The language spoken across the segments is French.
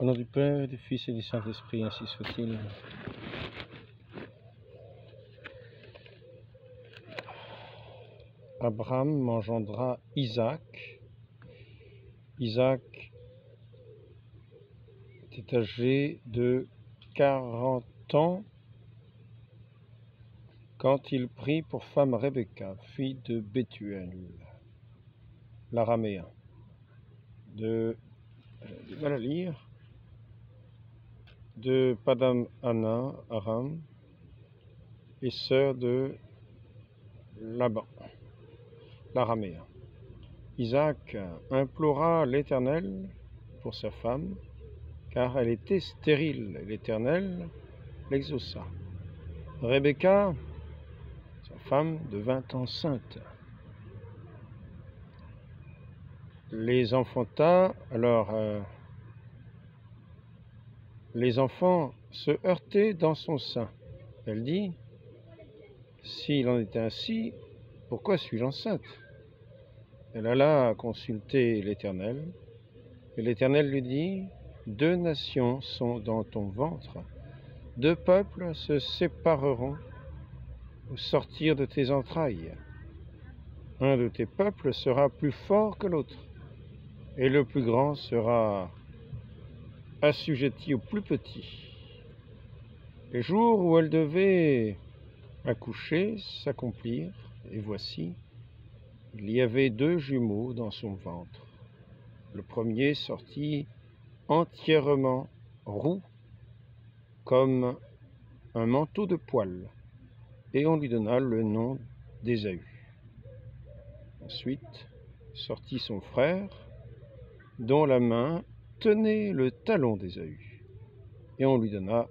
Au nom du Père, du Fils et du Saint-Esprit, ainsi soit-il. Abraham engendra Isaac. Isaac était âgé de 40 ans quand il prit pour femme Rebecca, fille de Bethuel, l'araméen, de Padam Aram, et sœur de Laban, l'araméen. Isaac implora l'Éternel pour sa femme, car elle était stérile, et l'Éternel l'exauça. Rebecca, sa femme, devint enceinte. Les enfanta, alors les enfants se heurtaient dans son sein. Elle dit, s'il en était ainsi, pourquoi suis-je enceinte? Elle alla consulter l'Éternel, et l'Éternel lui dit, 2 nations sont dans ton ventre, 2 peuples se sépareront au sortir de tes entrailles. Un de tes peuples sera plus fort que l'autre, et le plus grand sera assujetti au plus petit. Les jours où elle devait accoucher s'accomplirent, et voici, il y avait 2 jumeaux dans son ventre. Le premier sortit entièrement roux, comme un manteau de poil, et on lui donna le nom d'Ésaü. Ensuite sortit son frère, dont la main tenait le talon d'Ésaü, et on lui donna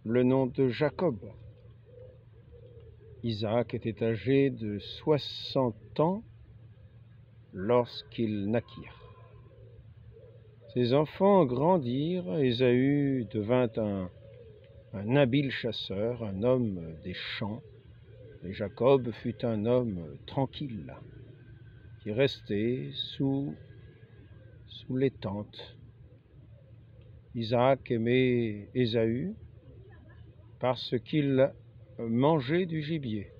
le nom de Jacob. Isaac était âgé de 60 ans lorsqu'ils naquirent. Ses enfants grandirent, Ésaü devint un habile chasseur, un homme des champs, et Jacob fut un homme tranquille, qui restait sous les tentes. Isaac aimait Ésaü parce qu'il mangeait du gibier.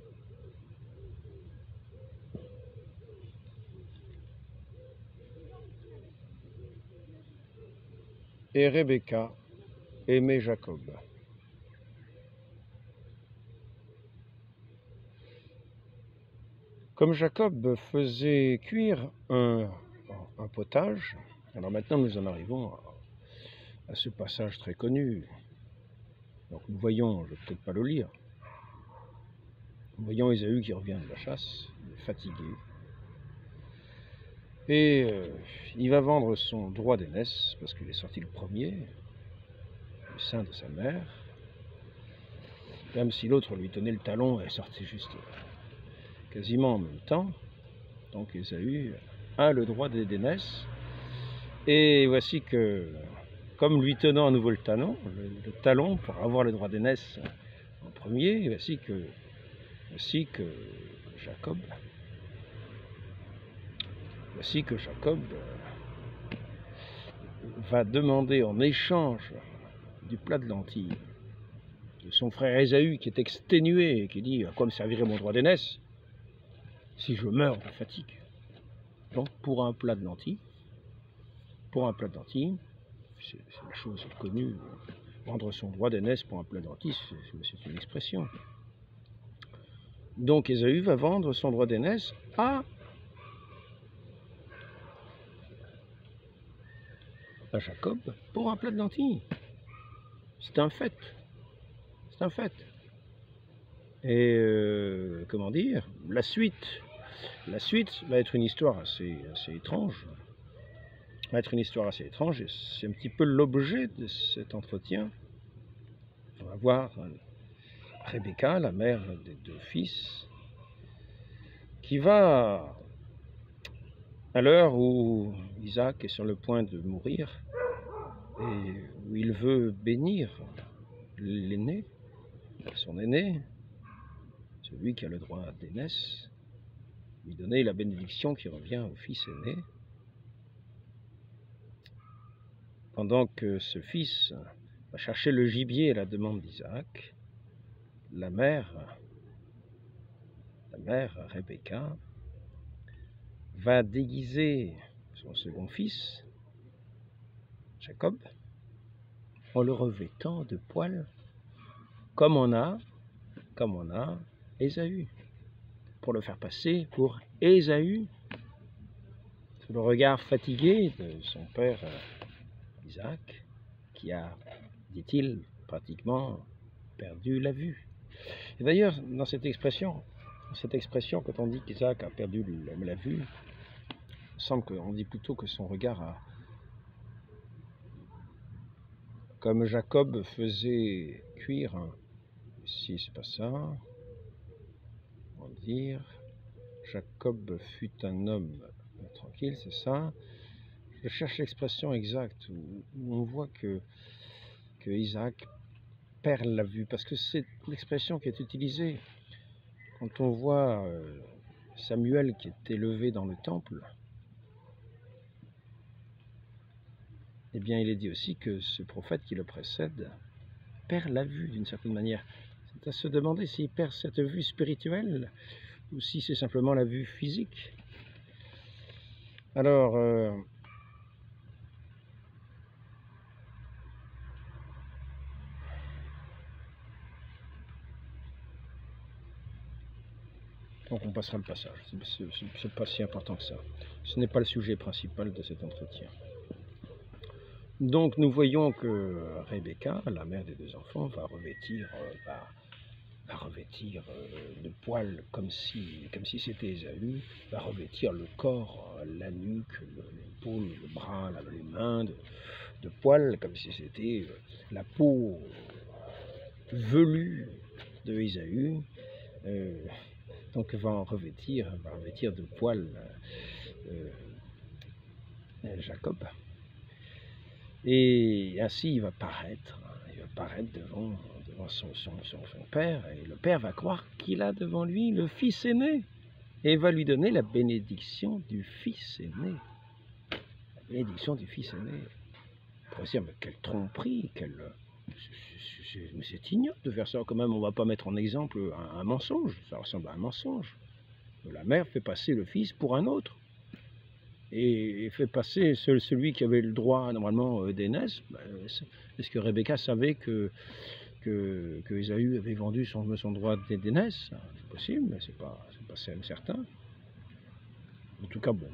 Et Rebecca aimait Jacob. Comme Jacob faisait cuire un potage, alors maintenant nous en arrivons à ce passage très connu. Donc nous voyons, je ne vais peut-être pas le lire, nous voyons Ésaü qui revient de la chasse, fatigué, et il va vendre son droit d'aînesse, parce qu'il est sorti le premier, du sein de sa mère, même si l'autre lui tenait le talon et sortait juste quasiment en même temps. Donc Ésaü a le droit d'aînesse, et voici que, comme lui tenant à nouveau le talon pour avoir le droit d'aînesse en premier, voici que Jacob va demander en échange du plat de lentilles de son frère Ésaü, qui est exténué et qui dit, à quoi me servirait mon droit d'aînesse si je meurs de fatigue? Donc pour un plat de lentilles, c'est la chose connue, vendre son droit d'aînesse pour un plat de lentilles, c'est une expression. Donc Ésaü va vendre son droit d'aînesse à Jacob pour un plat de lentilles. C'est un fait. C'est un fait. Et comment dire, la suite va être une histoire assez étrange. Va être une histoire assez étrange, et c'est un petit peu l'objet de cet entretien. On va voir Rebecca, la mère des 2 fils, qui va, à l'heure où Isaac est sur le point de mourir, et où il veut bénir l'aîné, son aîné, celui qui a le droit d'aînesse, lui donner la bénédiction qui revient au fils aîné. pendant que ce fils va chercher le gibier à la demande d'Isaac, la mère Rebecca, va déguiser son second fils, Jacob, en le revêtant de poils, comme on a Ésaü, pour le faire passer pour Ésaü, sous le regard fatigué de son père Isaac, qui a, dit-il, pratiquement perdu la vue. Et d'ailleurs, dans cette expression, quand on dit qu'Isaac a perdu la vue, il semble qu'on dit plutôt que son regard a, comme Jacob faisait cuire, ici c'est pas ça, on va dire, Jacob fut un homme tranquille, c'est ça. Je cherche l'expression exacte où on voit que Isaac perd la vue, parce que c'est l'expression qui est utilisée quand on voit Samuel qui est élevé dans le temple. Eh bien, il est dit aussi que ce prophète qui le précède perd la vue d'une certaine manière. C'est à se demander s'il perd cette vue spirituelle ou si c'est simplement la vue physique. Alors, donc on passera le passage. C'est pas si important que ça. Ce n'est pas le sujet principal de cet entretien. Donc nous voyons que Rebecca, la mère des deux enfants, va revêtir de poils comme si c'était Ésaü, va revêtir le corps, la nuque, l'épaule, le bras, les mains de poils comme si c'était la peau velue de Ésaü. Donc va revêtir de poils Jacob. Et ainsi il va paraître devant son père, et le père va croire qu'il a devant lui le fils aîné, et va lui donner la bénédiction du fils aîné. La bénédiction du fils aîné. On pourrait se dire, mais quelle tromperie, c'est ignoble de faire ça quand même, on ne va pas mettre en exemple un mensonge, ça ressemble à un mensonge. La mère fait passer le fils pour un autre. Et fait passer celui qui avait le droit normalement d'aînesse. Est-ce que Rebecca savait que Ésaü avait vendu son droit d'aînesse? C'est possible, mais c'est pas certain. En tout cas, bon,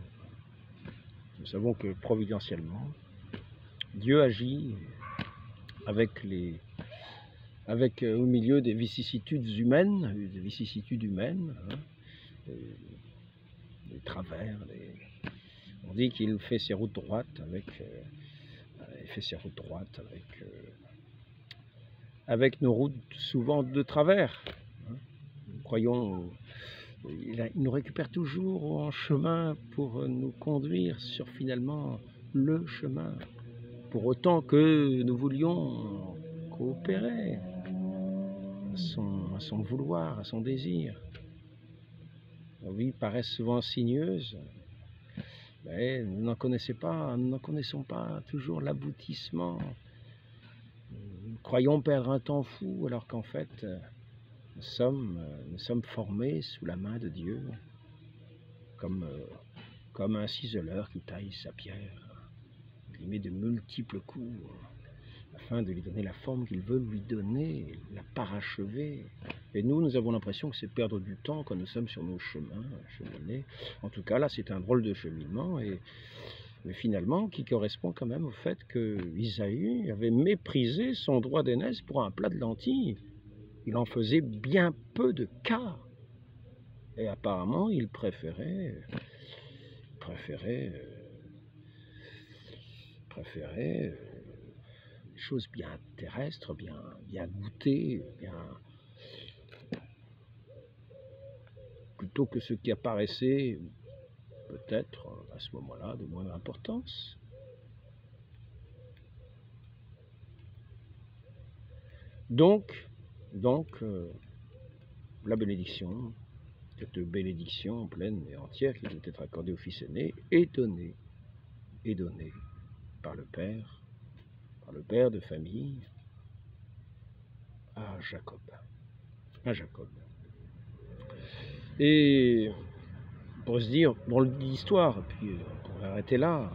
nous savons que providentiellement, Dieu agit au milieu des vicissitudes humaines, des travers, on dit qu'il fait ses routes droites avec nos routes souvent de travers. Nous croyons, il nous récupère toujours en chemin pour nous conduire sur finalement le chemin. Pour autant que nous voulions coopérer à son vouloir, à son désir. Nos vies paraissent souvent sinueuses. Mais nous n'en connaissons pas toujours l'aboutissement. Nous croyons perdre un temps fou, alors qu'en fait, nous sommes formés sous la main de Dieu, comme un ciseleur qui taille sa pierre. Il met de multiples coups afin de lui donner la forme qu'il veut lui donner, la parachever. Et nous avons l'impression que c'est perdre du temps quand nous sommes sur nos chemins, cheminés. En tout cas, là, c'est un drôle de cheminement, mais finalement, qui correspond quand même au fait que Isaïe avait méprisé son droit d'aînesse pour un plat de lentilles. Il en faisait bien peu de cas. Et apparemment, il préférait des choses bien terrestres, bien goûtées, plutôt que ce qui apparaissait peut-être à ce moment-là de moindre importance. Donc la bénédiction, cette bénédiction pleine et entière qui doit être accordée au fils aîné, est donnée par le Père par le père de famille, à Jacob. À Jacob. Et pour se dire, bon, l'histoire, puis on pourrait arrêter là,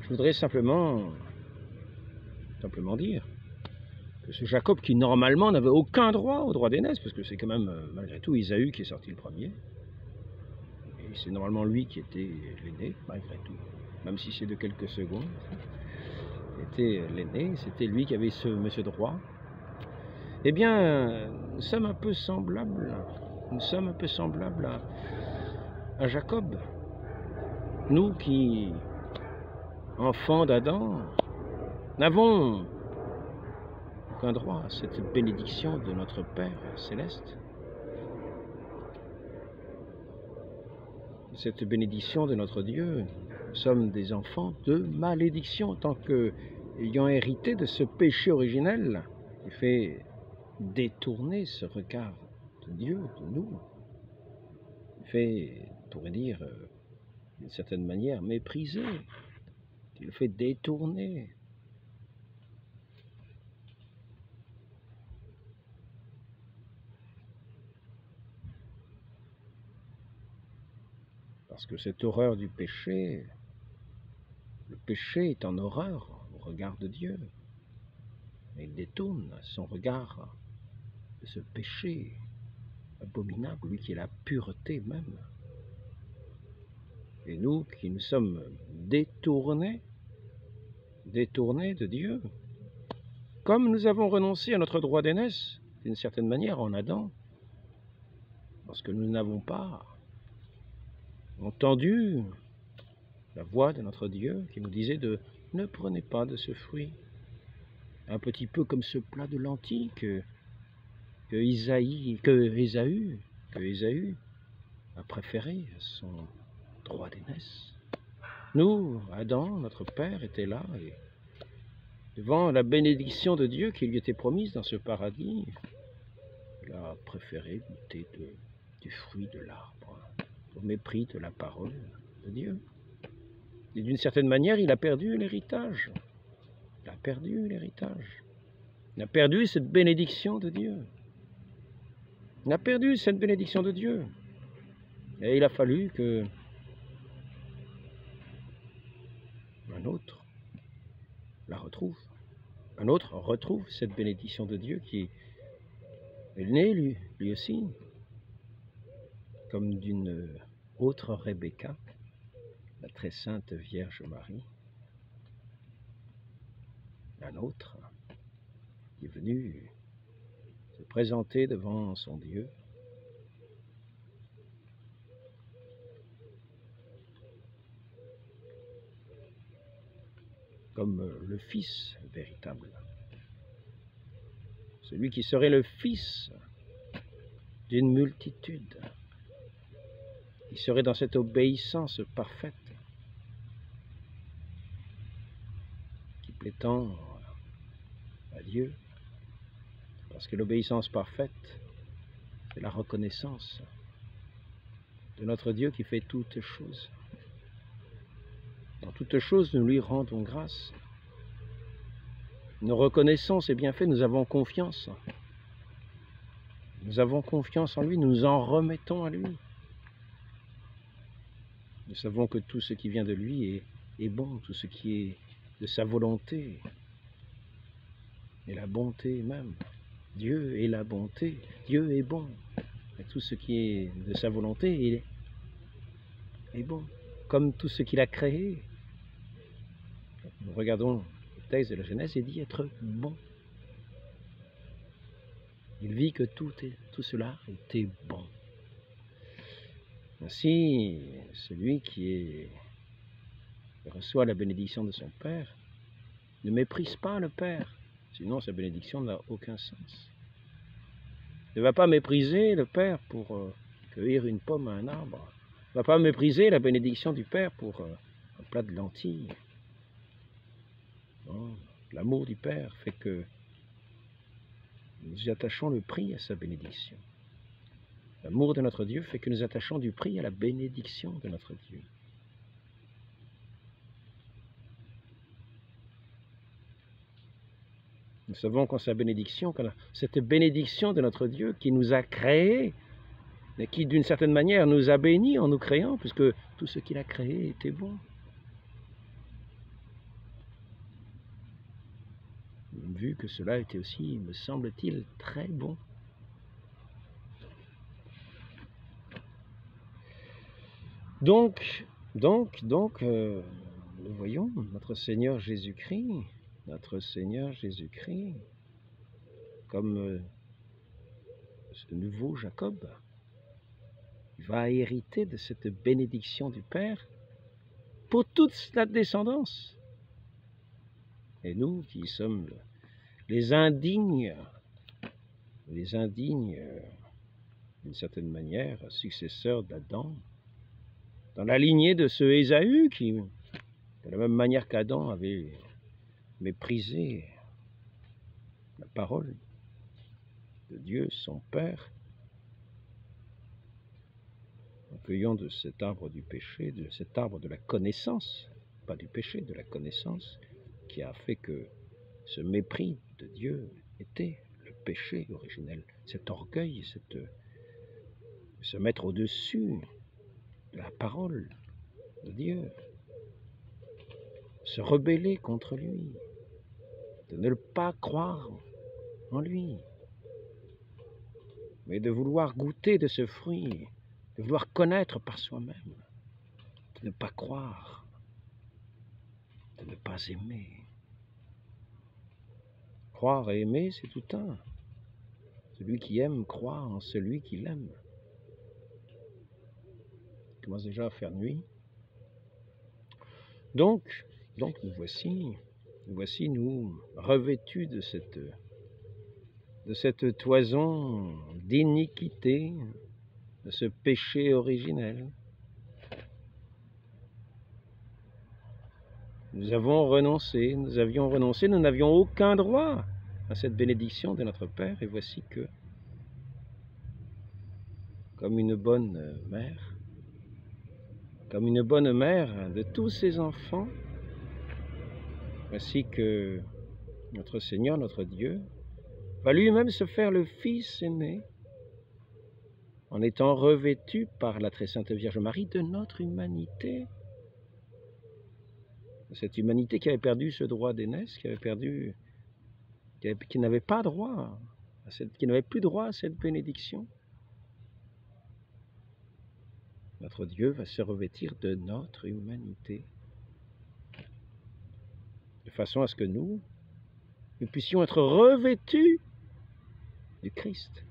je voudrais simplement dire que ce Jacob qui normalement n'avait aucun droit au droit d'aînesse, parce que c'est quand même malgré tout Isaü qui est sorti le premier, et c'est normalement lui qui était l'aîné, malgré tout, même si c'est de quelques secondes, était l'aîné, c'était lui qui avait ce droit. Eh bien, nous sommes un peu semblables à Jacob, nous qui, enfants d'Adam, n'avons aucun droit à cette bénédiction de notre Père céleste, cette bénédiction de notre Dieu. Nous sommes des enfants de malédiction, tant que ayant hérité de ce péché originel qui fait détourner ce regard de Dieu, de nous, qui fait, on pourrait dire, d'une certaine manière, mépriser, qui le fait détourner. Parce que cette horreur du péché, le péché est en horreur au regard de Dieu. Et il détourne son regard de ce péché abominable, lui qui est la pureté même. Et nous qui nous sommes détournés de Dieu, comme nous avons renoncé à notre droit d'aînesse, d'une certaine manière en Adam, parce que nous n'avons pas entendu la voix de notre Dieu qui nous disait de ne prenez pas de ce fruit. Un petit peu comme ce plat de lentilles que Ésaü a préféré à son droit d'aînesse. Nous, Adam, notre père, était là et devant la bénédiction de Dieu qui lui était promise dans ce paradis, il a préféré goûter du fruit de l'arbre, au mépris de la parole de Dieu. Et d'une certaine manière, il a perdu l'héritage. Il a perdu l'héritage. Il a perdu cette bénédiction de Dieu. Il a perdu cette bénédiction de Dieu. Et il a fallu que un autre la retrouve. Un autre retrouve cette bénédiction de Dieu qui est né lui aussi, comme d'une autre Rebecca, la très sainte Vierge Marie. Un autre qui est venu se présenter devant son Dieu comme le Fils véritable. Celui qui serait le Fils d'une multitude, qui serait dans cette obéissance parfaite, qui plaît tant à Dieu, parce que l'obéissance parfaite, c'est la reconnaissance de notre Dieu qui fait toutes choses. Dans toutes choses, nous lui rendons grâce. Nous reconnaissons ses bienfaits, nous avons confiance. Nous avons confiance en lui, nous nous en remettons à lui. Nous savons que tout ce qui vient de lui est bon, tout ce qui est de sa volonté et la bonté même. Dieu est la bonté, Dieu est bon. Et tout ce qui est de sa volonté est bon, comme tout ce qu'il a créé. Nous regardons le texte de la Genèse et dit être bon. Il vit que tout cela était bon. Ainsi, celui qui reçoit la bénédiction de son Père ne méprise pas le Père, sinon sa bénédiction n'a aucun sens. Ne va pas mépriser le Père pour cueillir une pomme à un arbre. Ne va pas mépriser la bénédiction du Père pour un plat de lentilles. L'amour du Père fait que nous attachons le prix à sa bénédiction. L'amour de notre Dieu fait que nous attachons du prix à la bénédiction de notre Dieu. Nous savons qu'en sa bénédiction, cette bénédiction de notre Dieu qui nous a créés, et qui d'une certaine manière nous a bénis en nous créant, puisque tout ce qu'il a créé était bon. Vu que cela était aussi, me semble-t-il, très bon. Donc, nous voyons notre Seigneur Jésus-Christ, comme ce nouveau Jacob, va hériter de cette bénédiction du Père pour toute sa descendance. Et nous qui sommes les indignes, d'une certaine manière, successeurs d'Adam, dans la lignée de ce Ésaü qui, de la même manière qu'Adam, avait méprisé la parole de Dieu, son Père, en cueillant de cet arbre du péché, de cet arbre de la connaissance, pas du péché, de la connaissance, qui a fait que ce mépris de Dieu était le péché originel, cet orgueil, se mettre au-dessus de la parole de Dieu, se rebeller contre lui, de ne pas croire en lui, mais de vouloir goûter de ce fruit, de vouloir connaître par soi-même, de ne pas croire, de ne pas aimer. Croire et aimer, c'est tout un. Celui qui aime croit en celui qui l'aime. Il commence déjà à faire nuit. Donc nous voici nous revêtus de cette toison d'iniquité, de ce péché originel. Nous avions renoncé, nous n'avions aucun droit à cette bénédiction de notre Père, et voici que, comme une bonne mère de tous ses enfants, voici que notre Seigneur, notre Dieu, va lui-même se faire le Fils aimé, en étant revêtu par la très sainte Vierge Marie de notre humanité. Cette humanité qui avait perdu ce droit d'aînesse, qui n'avait pas droit, qui n'avait plus droit à cette bénédiction. Notre Dieu va se revêtir de notre humanité, de façon à ce que nous puissions être revêtus du Christ.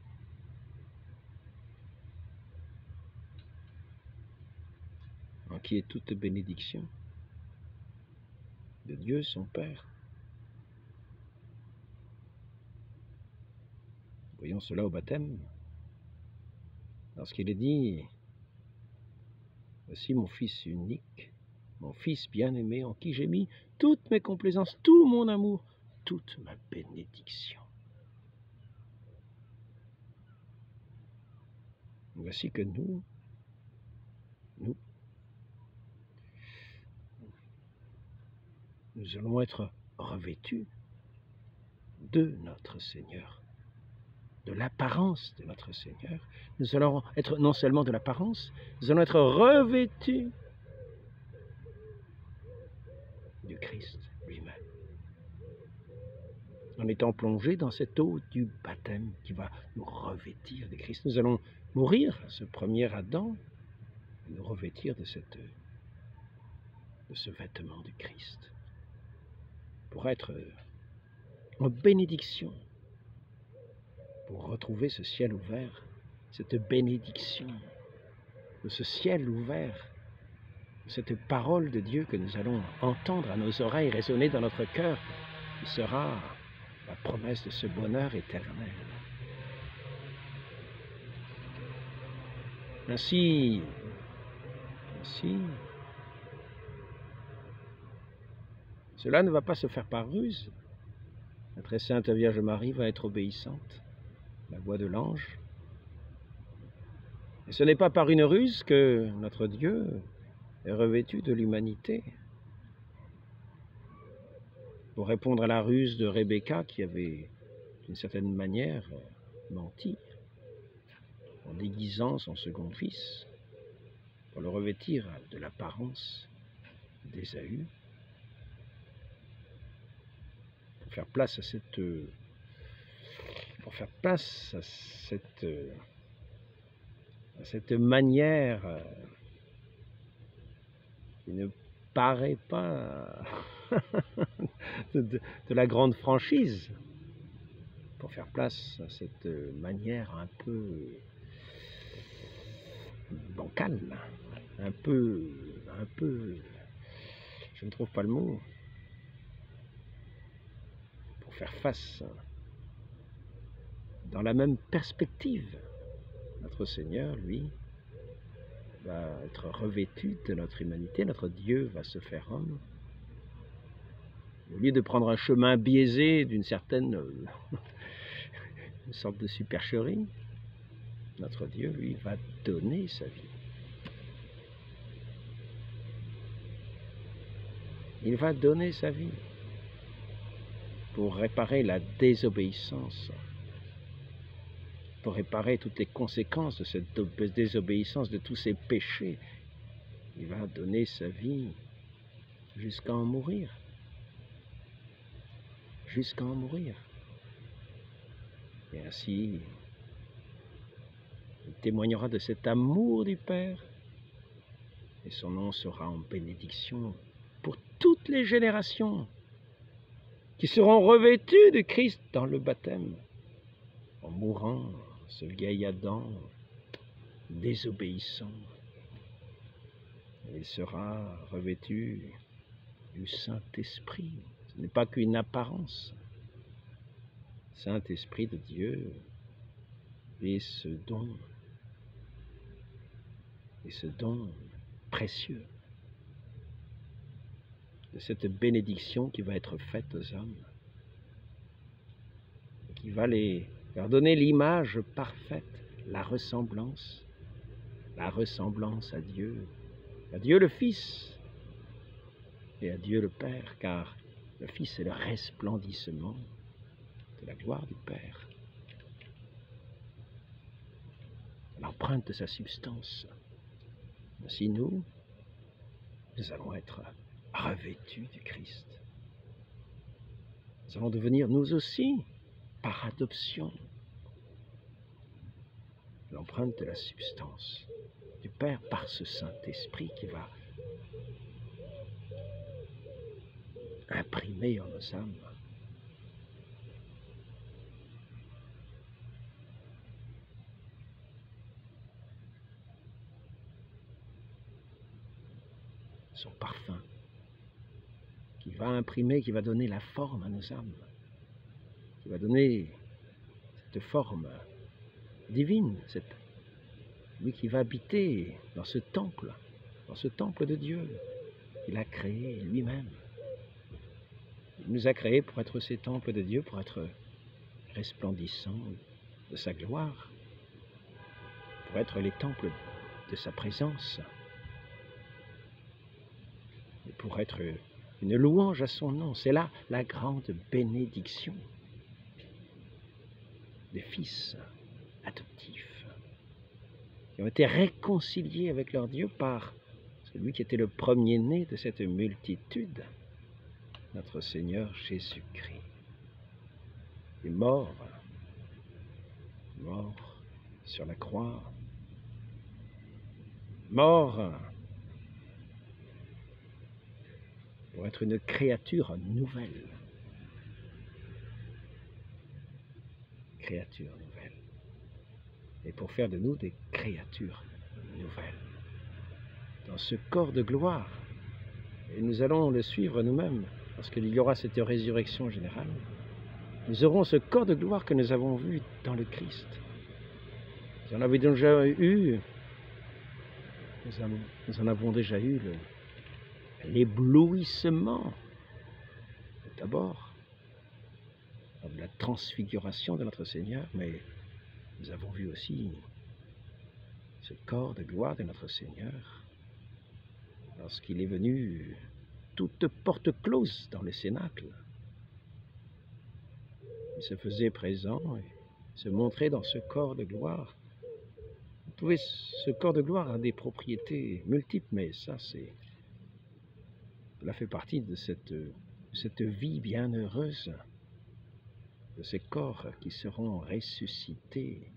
En qui est toute bénédiction de Dieu son Père. Voyons cela au baptême, lorsqu'il est dit « Voici mon Fils unique, mon Fils bien-aimé, en qui j'ai mis toutes mes complaisances, tout mon amour, toute ma bénédiction. » Voici que nous allons être revêtus de notre Seigneur, de l'apparence de notre Seigneur. Nous allons être non seulement de l'apparence, nous allons être revêtus du Christ lui-même, en étant plongés dans cette eau du baptême qui va nous revêtir de Christ. Nous allons mourir à ce premier Adam et nous revêtir de ce vêtement du Christ, pour être en bénédiction, pour retrouver ce ciel ouvert, cette bénédiction de ce ciel ouvert, cette parole de Dieu que nous allons entendre à nos oreilles, résonner dans notre cœur, qui sera la promesse de ce bonheur éternel. Ainsi, cela ne va pas se faire par ruse. La très sainte Vierge Marie va être obéissante, la voix de l'ange. Et ce n'est pas par une ruse que notre Dieu est revêtu de l'humanité, pour répondre à la ruse de Rebecca qui avait, d'une certaine manière, menti en déguisant son second fils pour le revêtir de l'apparence d'Ésaü, pour faire place à cette manière qui ne paraît pas de la grande franchise, pour faire place à cette manière un peu bancale, un peu, je ne trouve pas le mot, pour faire face dans la même perspective. Notre Seigneur, lui, va être revêtu de notre humanité, notre Dieu va se faire homme. Au lieu de prendre un chemin biaisé d'une certaine une sorte de supercherie, notre Dieu, lui, va donner sa vie. Il va donner sa vie pour réparer la désobéissance, pour réparer toutes les conséquences de cette désobéissance, de tous ces péchés. Il va donner sa vie jusqu'à en mourir. Jusqu'à en mourir. Et ainsi, il témoignera de cet amour du Père, et son nom sera en bénédiction pour toutes les générations qui seront revêtues de Christ dans le baptême, en mourant ce vieil Adam désobéissant. Il sera revêtu du Saint-Esprit. Ce n'est pas qu'une apparence. Saint-Esprit de Dieu et ce don précieux de cette bénédiction qui va être faite aux hommes, qui va leur donner l'image parfaite, la ressemblance à Dieu le Fils et à Dieu le Père, car le Fils est le resplendissement de la gloire du Père, l'empreinte de sa substance. Ainsi nous allons être revêtus du Christ. Nous allons devenir nous aussi, par adoption, l'empreinte de la substance du Père par ce Saint-Esprit qui va imprimer en nos âmes son parfum, qui va imprimer, qui va donner la forme à nos âmes, qui va donner cette forme divine, lui qui va habiter dans ce temple de Dieu qu'il a créé lui-même. Il nous a créés pour être ces temples de Dieu, pour être resplendissants de sa gloire, pour être les temples de sa présence, et pour être une louange à son nom. C'est là la grande bénédiction des fils adoptifs qui ont été réconciliés avec leur Dieu par celui qui était le premier-né de cette multitude, notre Seigneur Jésus-Christ. Il est mort sur la croix, mort pour être une créature nouvelle. Créature nouvelle. Et pour faire de nous des créatures nouvelles. Dans ce corps de gloire. Et nous allons le suivre nous-mêmes, parce qu'il y aura cette résurrection générale. Nous aurons ce corps de gloire que nous avons vu dans le Christ. Nous en avons déjà eu, nous en avons déjà eu l'éblouissement, d'abord, de la transfiguration de notre Seigneur, mais nous avons vu aussi ce corps de gloire de notre Seigneur lorsqu'il est venu toute porte close dans le cénacle, Il se faisait présent et se montrait dans ce corps de gloire. Ce corps de gloire a des propriétés multiples, mais ça, cela fait partie de cette vie bienheureuse, de ces corps qui seront ressuscités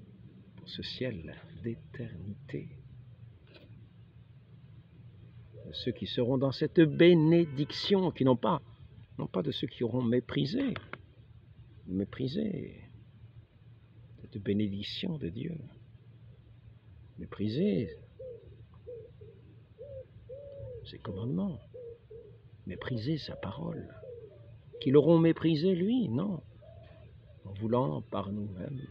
pour ce ciel d'éternité. Ceux qui seront dans cette bénédiction, qui non pas de ceux qui auront méprisé cette bénédiction de Dieu, méprisé ses commandements, mépriser sa parole, qui l'auront méprisé lui, non, en voulant par nous-mêmes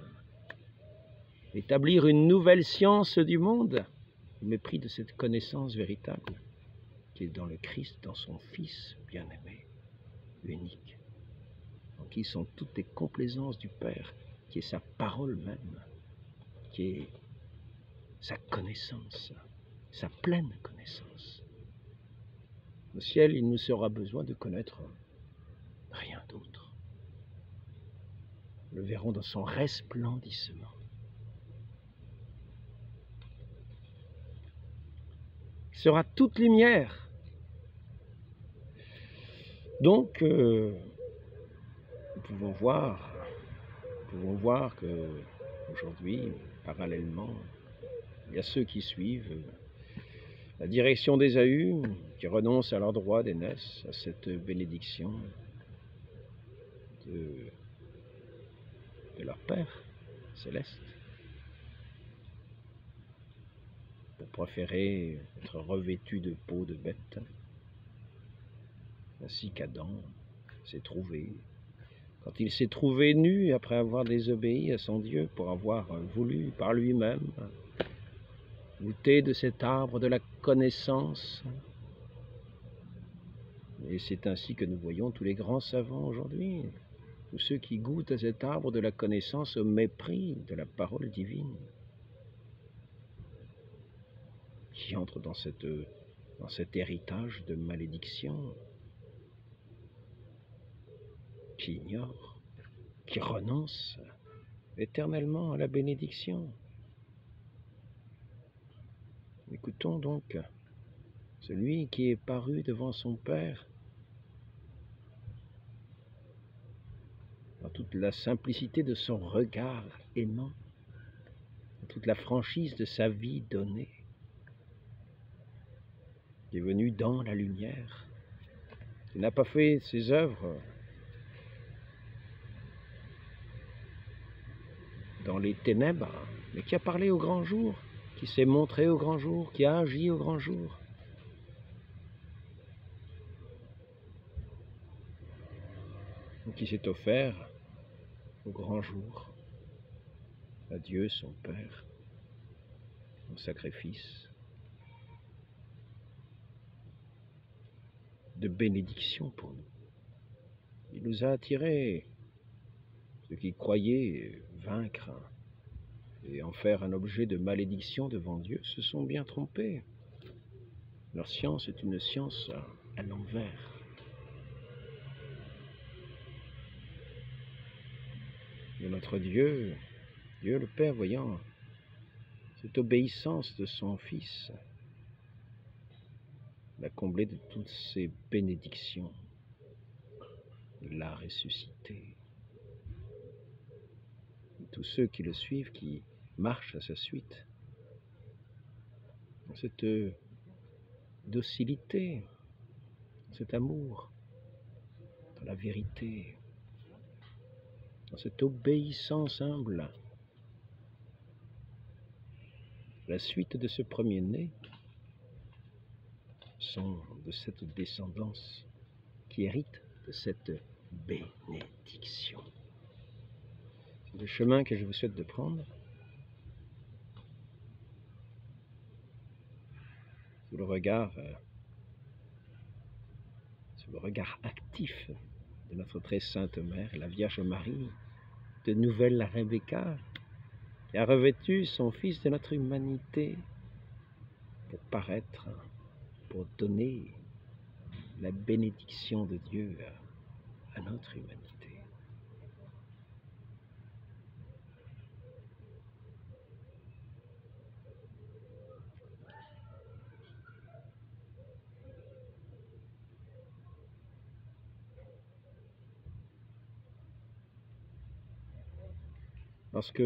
établir une nouvelle science du monde, au mépris de cette connaissance véritable qui est dans le Christ, dans son Fils bien-aimé, unique, en qui sont toutes les complaisances du Père, qui est sa parole même, qui est sa connaissance, sa pleine connaissance. Au ciel, il nous sera besoin de connaître rien d'autre. Nous le verrons dans son resplendissement. Il sera toute lumière. Donc, nous pouvons voir que aujourd'hui, parallèlement, il y a ceux qui suivent la direction d'Ésaü, qui renoncent à leur droit d'aînesse, à cette bénédiction de leur Père céleste, pour préférer être revêtus de peau de bête, ainsi qu'Adam s'est trouvé. Quand il s'est trouvé nu après avoir désobéi à son Dieu, pour avoir voulu par lui-même goûter de cet arbre de la connaissance. Et c'est ainsi que nous voyons tous les grands savants aujourd'hui, tous ceux qui goûtent à cet arbre de la connaissance au mépris de la parole divine, qui entrent dans cet héritage de malédiction, qui ignorent, qui renoncent éternellement à la bénédiction. Écoutons donc celui qui est paru devant son Père dans toute la simplicité de son regard aimant, dans toute la franchise de sa vie donnée, qui est venu dans la lumière, qui n'a pas fait ses œuvres dans les ténèbres, mais qui a parlé au grand jour, qui s'est montré au grand jour, qui a agi au grand jour. Qui s'est offert au grand jour à Dieu son Père en sacrifice de bénédiction pour nous. Il nous a attirés, ceux qui croyaient vaincre et en faire un objet de malédiction devant Dieu se sont bien trompés. Leur science est une science à l'envers. Et notre Dieu, Dieu le Père, voyant cette obéissance de son Fils, l'a comblé de toutes ses bénédictions. Il l'a ressuscité. Et tous ceux qui le suivent, qui marchent à sa suite, dans cette docilité, cet amour, dans la vérité, dans cette obéissance humble, la suite de ce premier-né sont de cette descendance qui hérite de cette bénédiction. C'est le chemin que je vous souhaite de prendre, sous le regard actif de notre très sainte mère, la Vierge Marie, de nouvelle Rebecca, qui a revêtu son Fils de notre humanité pour paraître, pour donner la bénédiction de Dieu à notre humanité. Lorsque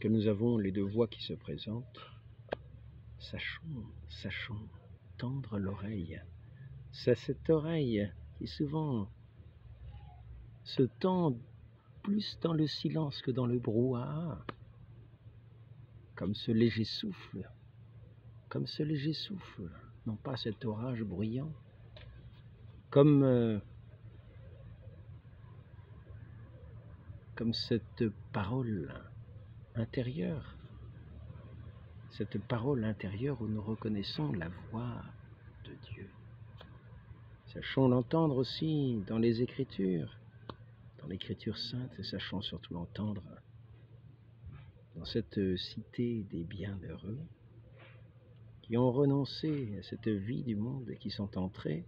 nous avons les deux voix qui se présentent, sachons tendre l'oreille. C'est cette oreille qui souvent se tend plus dans le silence que dans le brouhaha, comme ce léger souffle, non pas cet orage bruyant, comme cette parole intérieure, où nous reconnaissons la voix de Dieu. Sachons l'entendre aussi dans les Écritures, dans l'Écriture sainte, et sachons surtout l'entendre dans cette cité des bienheureux qui ont renoncé à cette vie du monde et qui sont entrés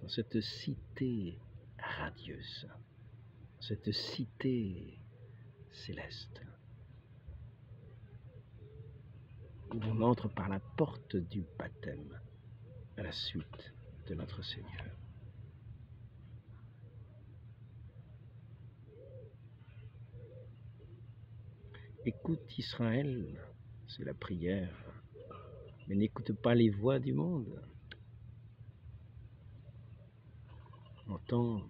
dans cette cité radieuse, cette cité céleste, où on entre par la porte du baptême à la suite de notre Seigneur. Écoute Israël, c'est la prière, mais n'écoute pas les voix du monde. Entends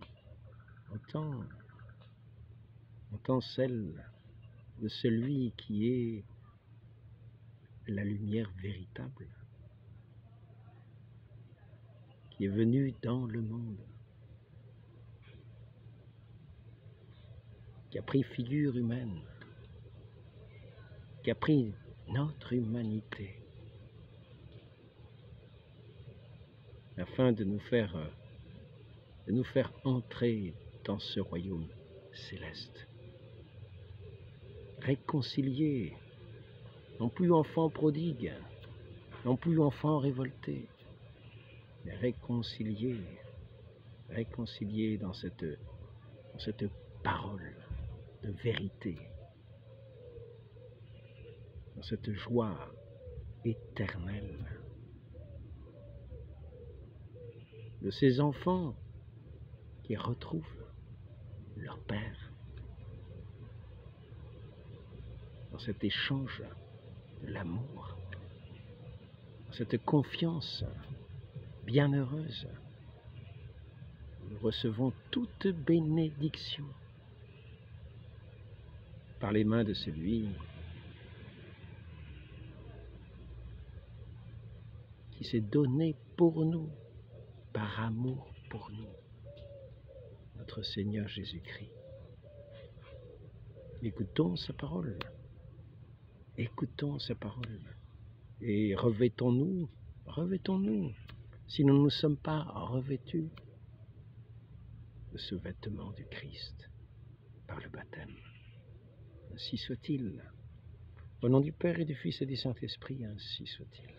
celle de celui qui est la lumière véritable, qui est venu dans le monde, qui a pris figure humaine, qui a pris notre humanité, afin de nous faire entrer dans ce royaume céleste, réconciliés, non plus enfants prodigues, non plus enfants révoltés, mais réconciliés dans cette parole de vérité, dans cette joie éternelle de ces enfants qui retrouvent leur Père, dans cet échange de l'amour, dans cette confiance bienheureuse. Nous recevons toute bénédiction par les mains de celui qui s'est donné pour nous, par amour pour nous, notre Seigneur Jésus-Christ. Écoutons sa parole, et revêtons-nous, si nous ne nous sommes pas revêtus de ce vêtement du Christ par le baptême. Ainsi soit-il. Au nom du Père et du Fils et du Saint-Esprit, ainsi soit-il.